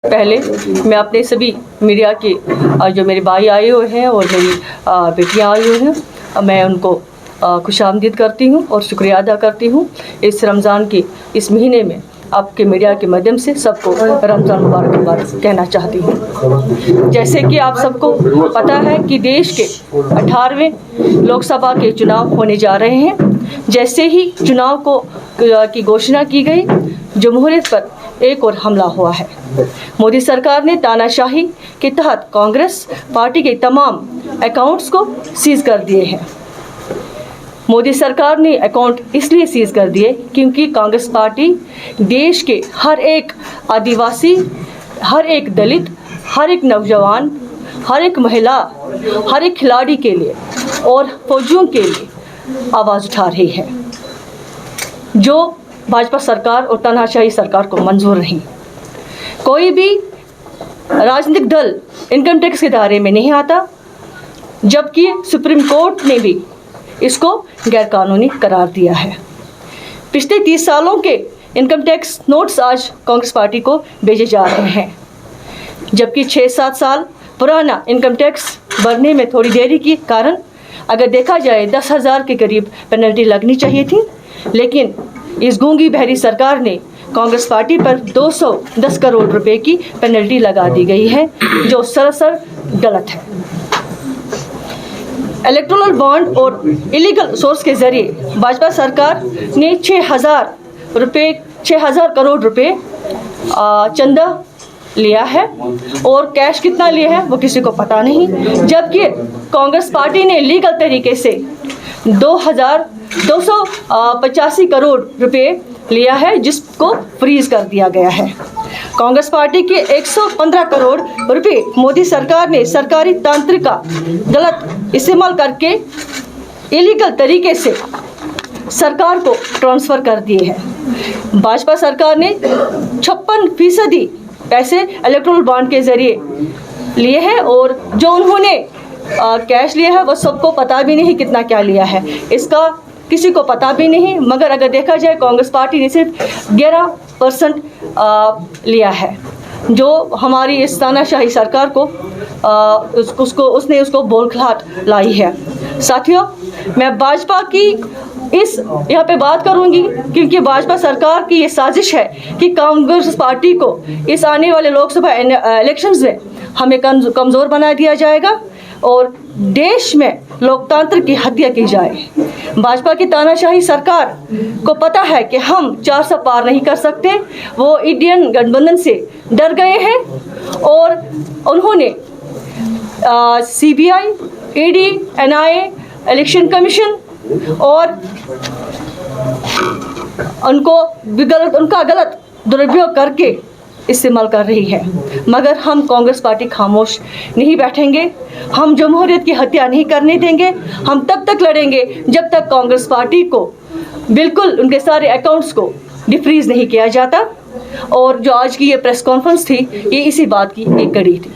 पहले मैं अपने सभी मीडिया के जो मेरे भाई आए हुए हैं और मेरी बेटियां आई हुई हैं, मैं उनको खुशामदीद करती हूं और शुक्रिया अदा करती हूं। इस रमज़ान के इस महीने में आपके मीडिया के माध्यम से सबको रमज़ान मुबारक कहना चाहती हूं। जैसे कि आप सबको पता है कि देश के 18वें लोकसभा के चुनाव होने जा रहे हैं। जैसे ही चुनाव की घोषणा की गई, जमहूरियत पर एक और हमला हुआ है। मोदी सरकार ने तानाशाही के तहत कांग्रेस पार्टी के तमाम अकाउंट्स को सीज कर दिए हैं। मोदी सरकार ने अकाउंट इसलिए सीज कर दिए क्योंकि कांग्रेस पार्टी देश के हर एक आदिवासी, हर एक दलित, हर एक नौजवान, हर एक महिला, हर एक खिलाड़ी के लिए और फौजियों के लिए आवाज़ उठा रही है, जो भाजपा सरकार और तानाशाही सरकार को मंजूर नहीं। कोई भी राजनीतिक दल इनकम टैक्स के दायरे में नहीं आता, जबकि सुप्रीम कोर्ट ने भी इसको गैरकानूनी करार दिया है। पिछले 30 सालों के इनकम टैक्स नोट्स आज कांग्रेस पार्टी को भेजे जा रहे हैं, जबकि 6-7 साल पुराना इनकम टैक्स भरने में थोड़ी देरी के कारण अगर देखा जाए 10,000 के करीब पेनल्टी लगनी चाहिए थी, लेकिन इस गूंगी बहरी सरकार ने कांग्रेस पार्टी पर 210 करोड़ रुपए की पेनल्टी लगा दी गई है, जो सरासर गलत है। इलेक्टोरल बॉन्ड और इलीगल सोर्स के जरिए भाजपा सरकार ने 6,000 करोड़ रुपए चंदा लिया है और कैश कितना लिया है वो किसी को पता नहीं, जबकि कांग्रेस पार्टी ने लीगल तरीके से 2,285 करोड़ रुपए लिया है, जिसको फ्रीज कर दिया गया है। कांग्रेस पार्टी के 115 करोड़ रुपए मोदी सरकार ने सरकारी तांत्रिक का गलत इस्तेमाल करके इलीगल तरीके से सरकार को ट्रांसफ़र कर दिए हैं। भाजपा सरकार ने 56% पैसे इलेक्टोरल बॉन्ड के ज़रिए लिए हैं और जो उन्होंने कैश लिया है वो सबको पता भी नहीं कितना क्या लिया है, इसका किसी को पता भी नहीं। मगर अगर देखा जाए कांग्रेस पार्टी ने सिर्फ 11% लिया है, जो हमारी इस तानाशाही सरकार को उसने उसको बौखलाहट लाई है। साथियों, मैं भाजपा की यहाँ पे बात करूंगी क्योंकि भाजपा सरकार की ये साजिश है कि कांग्रेस पार्टी को इस आने वाले लोकसभा इलेक्शंस में हमें कमज़ोर बना दिया जाएगा और देश में लोकतंत्र की हत्या की जाए। भाजपा की तानाशाही सरकार को पता है कि हम 400 पार नहीं कर सकते। वो इंडियन गठबंधन से डर गए हैं और उन्होंने CBI, ED, NIA, election commission और उनका गलत दुरुपयोग करके इस्तेमाल कर रही है। मगर हम कांग्रेस पार्टी खामोश नहीं बैठेंगे, हम जमहूरियत की हत्या नहीं करने देंगे। हम तब तक लड़ेंगे जब तक कांग्रेस पार्टी को बिल्कुल उनके सारे अकाउंट्स को डिफ्रीज नहीं किया जाता। और जो आज की ये प्रेस कॉन्फ्रेंस थी, ये इसी बात की एक कड़ी थी।